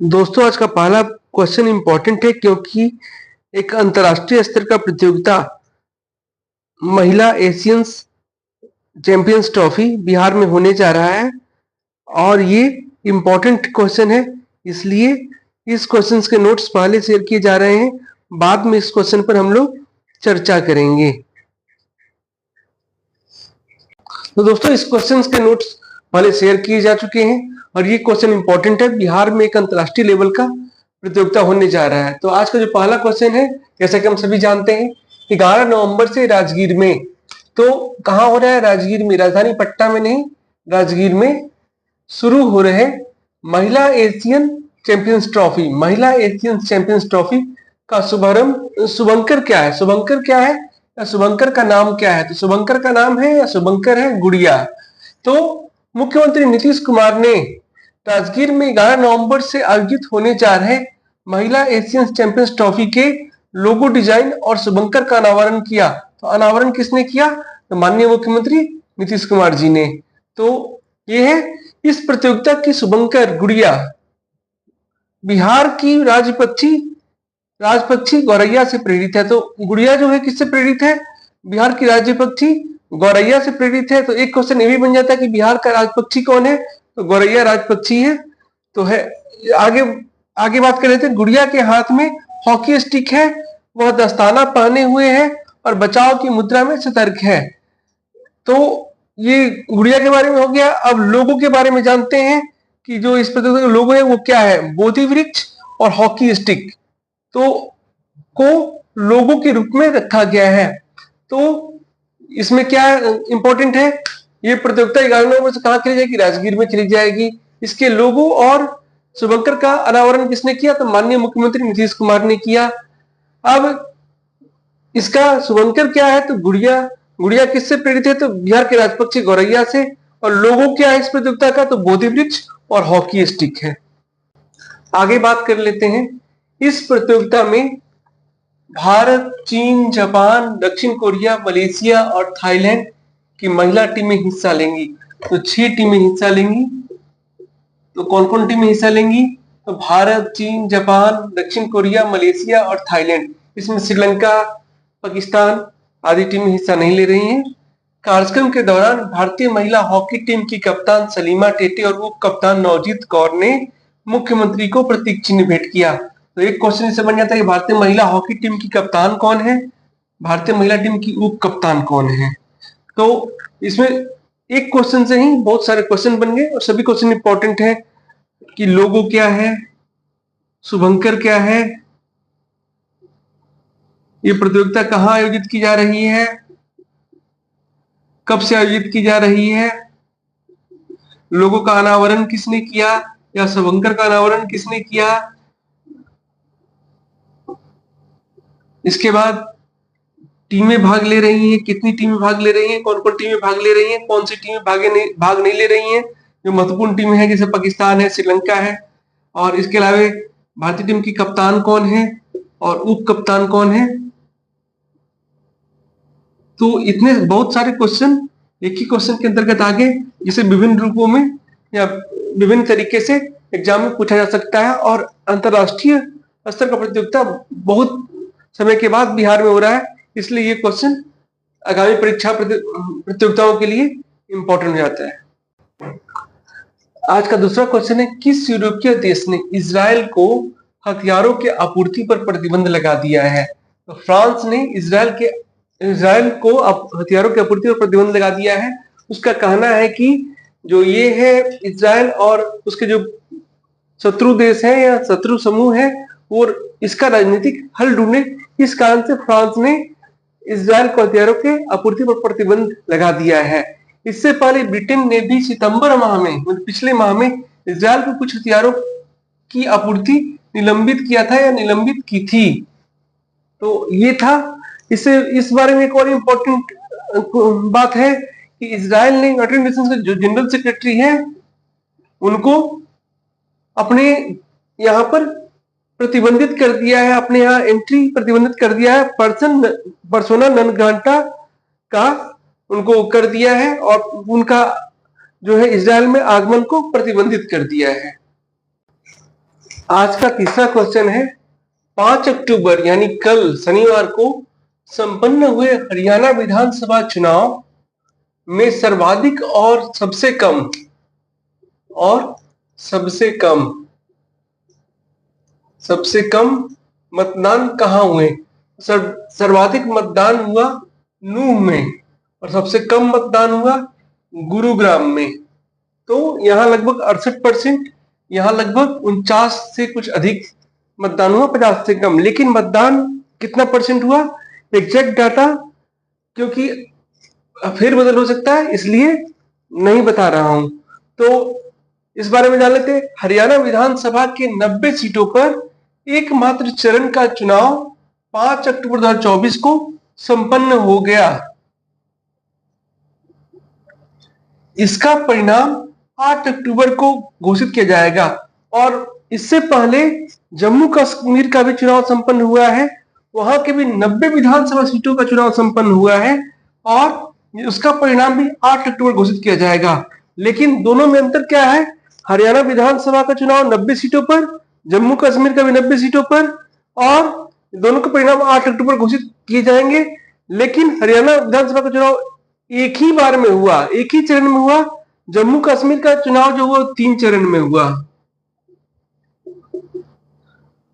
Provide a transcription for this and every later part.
दोस्तों आज का पहला क्वेश्चन इंपॉर्टेंट है क्योंकि एक अंतर्राष्ट्रीय स्तर का प्रतियोगिता महिला एशियंस चैंपियंस ट्रॉफी बिहार में होने जा रहा है और ये इंपॉर्टेंट क्वेश्चन है, इसलिए इस क्वेश्चन के नोट्स पहले शेयर किए जा रहे हैं। बाद में इस क्वेश्चन पर हम लोग चर्चा करेंगे। तो दोस्तों इस क्वेश्चन के नोट्स पहले शेयर किए जा चुके हैं और ये क्वेश्चन इंपॉर्टेंट है। बिहार में एक अंतर्राष्ट्रीय लेवल का प्रतियोगिता होने जा रहा है। तो आज का जो पहला क्वेश्चन है, जैसे कि हम सभी जानते हैं, 11 नवंबर से राजगीर में, तो कहाँ हो रहा है? राजगीर में, राजधानी पटना में नहीं, राजगीर में शुरू हो रहे महिला एशियन चैंपियंस ट्रॉफी। महिला एशियन चैंपियंस ट्रॉफी का शुभारंभ शुभंकर क्या है? शुभंकर क्या है या शुभंकर का नाम क्या है? तो शुभंकर का नाम है या शुभंकर है गुड़िया। तो मुख्यमंत्री नीतीश कुमार ने राजगीर में 11 नवंबर से आयोजित होने जा रहे महिला एशियन चैंपियंस ट्रॉफी के लोगो डिजाइन और शुभंकर का अनावरण किया। तो अनावरण किसने किया? तो माननीय मुख्यमंत्री नीतीश कुमार जी ने। तो ये है इस प्रतियोगिता की शुभंकर गुड़िया बिहार की राजपक्षी गौरैया से प्रेरित है। तो गुड़िया जो है किससे प्रेरित है? बिहार की राजपक्षी गौरैया से प्रेरित है। तो एक क्वेश्चन ये भी बन जाता है कि बिहार का राजपक्षी कौन है? तो गौरैया राजपक्षी है। तो है आगे बात कर रहे थे। गुड़िया के हाथ में हॉकी स्टिक है, वह दस्ताना पहने हुए है और बचाव की मुद्रा में सतर्क है। तो ये गुड़िया के बारे में हो गया। अब लोगों के बारे में जानते हैं कि जो इस प्रतियोगिता का लोगो है वो क्या है? बोधि वृक्ष और हॉकी स्टिक तो को लोगो के रूप में रखा गया है। तो इसमें क्या इंपॉर्टेंट है? ये प्रतियोगिता 11 नवंबर से कहाँ खेली जाएगी? राजगीर में खेली जाएगी। इसके लोगो और शुभंकर का अनावरण किसने किया? तो माननीय मुख्यमंत्री नीतीश कुमार ने किया। अब इसका शुभंकर क्या है? तो गुड़िया किससे प्रेरित है? तो बिहार के राजपक्षी गौरैया से। और लोगो क्या है इस प्रतियोगिता का? तो बोधि वृक्ष और हॉकी स्टिक है। आगे बात कर लेते हैं। इस प्रतियोगिता में भारत, चीन, जापान, दक्षिण कोरिया, मलेशिया और थाईलैंड की महिला टीमें हिस्सा लेंगी। तो 6 टीमें हिस्सा लेंगी। तो कौन कौन टीमें हिस्सा लेंगी? तो भारत, चीन, जापान, दक्षिण कोरिया, मलेशिया और थाईलैंड। इसमें श्रीलंका, पाकिस्तान आदि टीमें हिस्सा नहीं ले रही हैं। कार्यक्रम के दौरान भारतीय महिला हॉकी टीम की कप्तान सलीमा टेटे और उप कप्तान नवजीत कौर ने मुख्यमंत्री को प्रतीक चिन्ह भेंट किया। तो एक क्वेश्चन इससे बन जाता है कि भारतीय महिला हॉकी टीम की कप्तान कौन है? भारतीय महिला टीम की उप कप्तान कौन है? तो इसमें एक क्वेश्चन से ही बहुत सारे क्वेश्चन बन गए और सभी क्वेश्चन इंपॉर्टेंट है कि लोगो क्या है, शुभंकर क्या है, ये प्रतियोगिता कहाँ आयोजित की जा रही है, कब से आयोजित की जा रही है, लोगों का अनावरण किसने किया या शुभंकर का अनावरण किसने किया, इसके बाद टीमें भाग ले रही हैं, कितनी टीमें भाग ले रही हैं, कौन कौन टीमें भाग ले रही हैं, कौन सी टीमें भाग नहीं ले रही हैं। जो महत्वपूर्ण टीमें हैं जैसे पाकिस्तान है, श्रीलंका है, और इसके अलावा भारतीय टीम की कप्तान कौन है और उप कप्तान कौन है। तो इतने बहुत सारे क्वेश्चन एक ही क्वेश्चन के अंतर्गत आगे, जिसे विभिन्न रूपों में या विभिन्न तरीके से एग्जाम में पूछा जा सकता है। और अंतरराष्ट्रीय स्तर का प्रतियोगिता बहुत समय के बाद बिहार में हो रहा है, इसलिए ये क्वेश्चन आगामी परीक्षा प्रतियोगिताओं के लिए इंपॉर्टेंट हो जाता है। आज का दूसरा क्वेश्चन है, किस यूरोपीय देश ने इजराइल को हथियारों के आपूर्ति पर प्रतिबंध लगा दिया है? तो फ्रांस ने इजराइल को हथियारों की आपूर्ति पर प्रतिबंध लगा दिया है। उसका कहना है कि जो ये है इजराइल और उसके जो शत्रु देश है या शत्रु समूह है वो इसका राजनीतिक हल ढूंढे, इस कारण से फ्रांस ने इजराइल को हथियारों के आपूर्ति पर प्रतिबंध लगा दिया है। इससे पहले ब्रिटेन ने भी सितंबर माह में, मतलब पिछले माह में, इजराइल को कुछ हथियारों की आपूर्ति निलंबित किया था या निलंबित की थी। तो ये था। इस बारे में एक और इम्पोर्टेंट बात है कि इजराइल ने यूनाइटेड नेशंस के जो जनरल सेक्रेटरी हैं उनको अपने यहाँ पर प्रतिबंधित कर दिया है, अपने यहाँ एंट्री प्रतिबंधित कर दिया है। पर्सोना नॉन ग्राटा का उनको कर दिया है और उनका जो है इजराइल में आगमन को प्रतिबंधित कर दिया है। आज का तीसरा क्वेश्चन है 5 अक्टूबर यानी कल शनिवार को संपन्न हुए हरियाणा विधानसभा चुनाव में सर्वाधिक और सबसे कम मतदान कहाँ हुए? सर्वाधिक मतदान हुआ नूंह में और सबसे कम मतदान हुआ गुरुग्राम में। तो यहाँ लगभग 68%, यहाँ लगभग 49 से कुछ अधिक मतदान हुआ, 50 से कम। लेकिन मतदान कितना परसेंट हुआ, एग्जैक्ट डाटा क्योंकि फिर बदल हो सकता है इसलिए नहीं बता रहा हूं। तो इस बारे में जान लेते हैं। हरियाणा विधानसभा के 90 सीटों पर एकमात्र चरण का चुनाव 5 अक्टूबर 2024 को संपन्न हो गया। इसका परिणाम 8 अक्टूबर को घोषित किया जाएगा और इससे पहले जम्मू कश्मीर का भी चुनाव संपन्न हुआ है। वहां के भी 90 विधानसभा सीटों का चुनाव संपन्न हुआ है और उसका परिणाम भी 8 अक्टूबर घोषित किया जाएगा। लेकिन दोनों में अंतर क्या है? हरियाणा विधानसभा का चुनाव 90 सीटों पर, जम्मू कश्मीर का भी 90 सीटों पर, और दोनों के परिणाम 8 अक्टूबर घोषित किए जाएंगे। लेकिन हरियाणा विधानसभा का चुनाव एक ही बार में हुआ, एक ही चरण में हुआ। जम्मू कश्मीर का चुनाव जो हुआ 3 चरण में हुआ।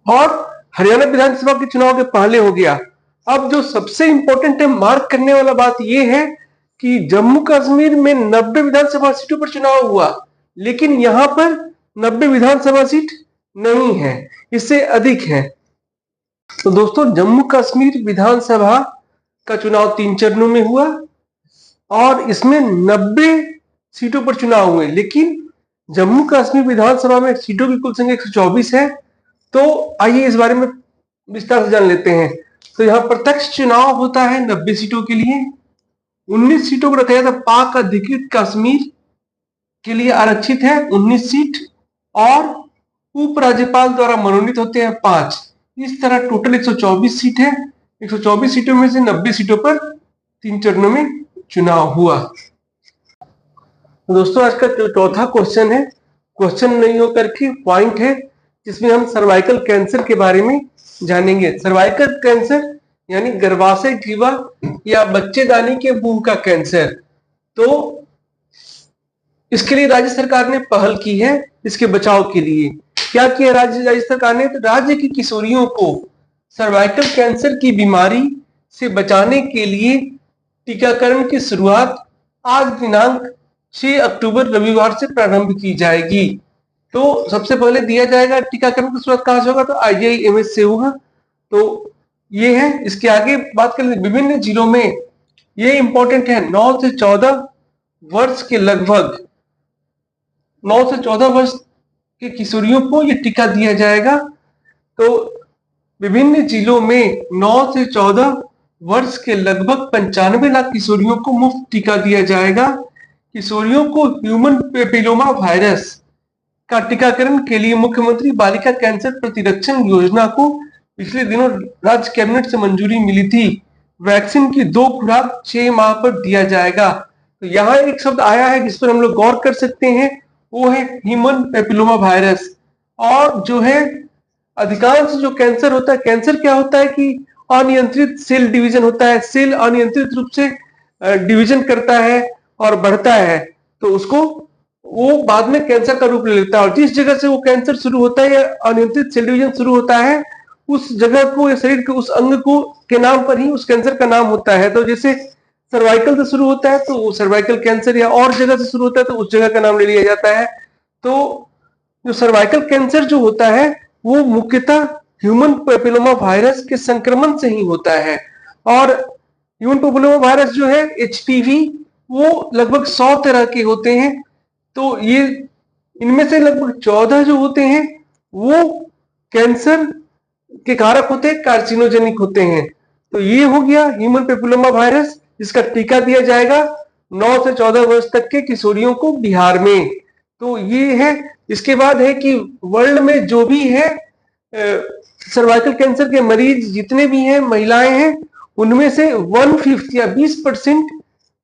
और हरियाणा विधानसभा के चुनाव के पहले हो गया। अब जो सबसे इंपॉर्टेंट है, मार्क करने वाला बात यह है कि जम्मू कश्मीर में 90 विधानसभा सीटों पर चुनाव हुआ, लेकिन यहां पर 90 विधानसभा सीट नहीं है, इससे अधिक है। तो दोस्तों, जम्मू कश्मीर विधानसभा का चुनाव 3 चरणों में हुआ और इसमें 90 सीटों पर चुनाव हुए। लेकिन जम्मू कश्मीर विधानसभा में सीटों की कुल संख्या 124 है। तो आइए इस बारे में विस्तार से जान लेते हैं। तो यहाँ प्रत्यक्ष चुनाव होता है 90 सीटों के लिए। 19 सीटों को रखा जाता है पाक अधिकृत कश्मीर के लिए आरक्षित है 19 सीट, और उपराज्यपाल द्वारा मनोनीत होते हैं 5। इस तरह टोटल 124 सीट है। 124 सीटों में से 90 सीटों पर 3 चरणों में चुनाव हुआ। दोस्तों, आज का जो चौथा क्वेश्चन है, क्वेश्चन नहीं होकर के पॉइंट है, जिसमें हम सर्वाइकल कैंसर के बारे में जानेंगे। सर्वाइकल कैंसर यानी गर्भाशय ग्रीवा या बच्चेदानी के मुंह का कैंसर। तो इसके लिए राज्य सरकार ने पहल की है। इसके बचाव के लिए क्या किया राज्य सरकार ने? तो राज्य की किशोरियों को सर्वाइकल कैंसर की बीमारी से बचाने के लिए टीकाकरण की शुरुआत आज दिनांक 6 अक्टूबर रविवार से प्रारंभ की जाएगी। तो सबसे पहले दिया जाएगा टीकाकरण की शुरुआत कहां से होगा? तो IGIMS से होगा। तो ये है। इसके आगे बात करें विभिन्न जिलों में, ये इंपॉर्टेंट है, 9 से 14 वर्ष के लगभग 9 से 14 वर्ष के किशोरियों को ये टीका दिया जाएगा। तो विभिन्न जिलों में 9 से 14 वर्ष के लगभग 95 लाख किशोरियों को मुफ्त टीका दिया जाएगा। किशोरियों को ह्यूमन पेपिलोमा वायरस का टीकाकरण के लिए मुख्यमंत्री बालिका कैंसर प्रतिरक्षण योजना को पिछले दिनों राज्य कैबिनेट से मंजूरी मिली थी। वैक्सीन की 2 खुराक 6 माह पर दिया जाएगा। तो यहाँ एक शब्द आया है जिस पर हम लोग गौर कर सकते हैं, वो है ह्यूमन पेपिलोमा वायरस। और जो है अधिकांश जो कैंसर होता है, कैंसर क्या होता है कि अनियंत्रित सेल डिवीजन होता है। सेल अनियंत्रित रूप से डिवीजन करता है और बढ़ता है, तो उसको वो बाद में कैंसर का रूप ले लेता है। और जिस जगह से वो कैंसर शुरू होता है या अनियंत्रित सेल डिवीजन शुरू होता है, उस जगह को या शरीर के उस अंग को के नाम पर ही उस कैंसर का नाम होता है। तो जैसे सर्वाइकल से शुरू होता है तो वो सर्वाइकल कैंसर, या और जगह से शुरू होता है तो उस जगह का नाम ले लिया जाता है। तो जो सर्वाइकल कैंसर जो होता है वो मुख्यतः ह्यूमन पेपिलोमा वायरस के संक्रमण से ही होता है। और ह्यूमन पेपिलोमा वायरस जो है HPV, वो लगभग 100 तरह के होते हैं। तो ये इनमें से लगभग 14 जो होते हैं वो कैंसर के कारक होते हैं, कार्सिनोजेनिक होते हैं। तो ये हो गया ह्यूमन पेपिलोमा वायरस, जिसका टीका दिया जाएगा 9 से 14 वर्ष तक के किशोरियों को बिहार में। तो ये है। इसके बाद है कि वर्ल्ड में जो भी है सर्वाइकल कैंसर के मरीज जितने भी हैं, महिलाएं हैं, उनमें से 1/5 या 20%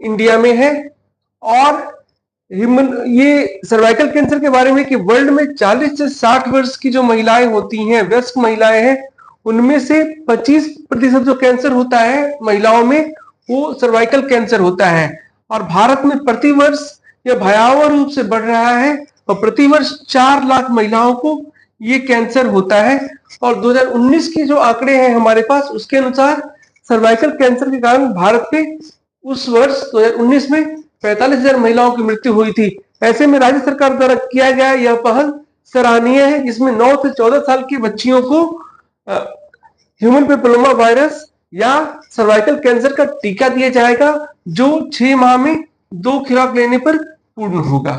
इंडिया में है। और ह्यूमन ये सर्वाइकल कैंसर के बारे में कि वर्ल्ड में 40 से 60 वर्ष की जो महिलाएं होती हैं, वयस्क महिलाएं हैं, उनमें से 25% जो कैंसर होता है महिलाओं में, वो सर्वाइकल कैंसर होता है। और भारत में प्रतिवर्ष यह भयावह रूप से बढ़ रहा है और प्रतिवर्ष 4 लाख महिलाओं को ये कैंसर होता है। और 2019 के जो आंकड़े हैं हमारे पास, उसके अनुसार सर्वाइकल कैंसर के कारण भारत पे उस वर्ष 2019 में 45,000 महिलाओं की मृत्यु हुई थी। ऐसे में राज्य सरकार द्वारा किया गया यह पहल सराहनीय है, जिसमें 9 से 14 साल की बच्चियों को ह्यूमन पेपिलोमा वायरस या सर्वाइकल कैंसर का टीका दिया जाएगा, जो 6 माह में 2 खुराक लेने पर पूर्ण होगा।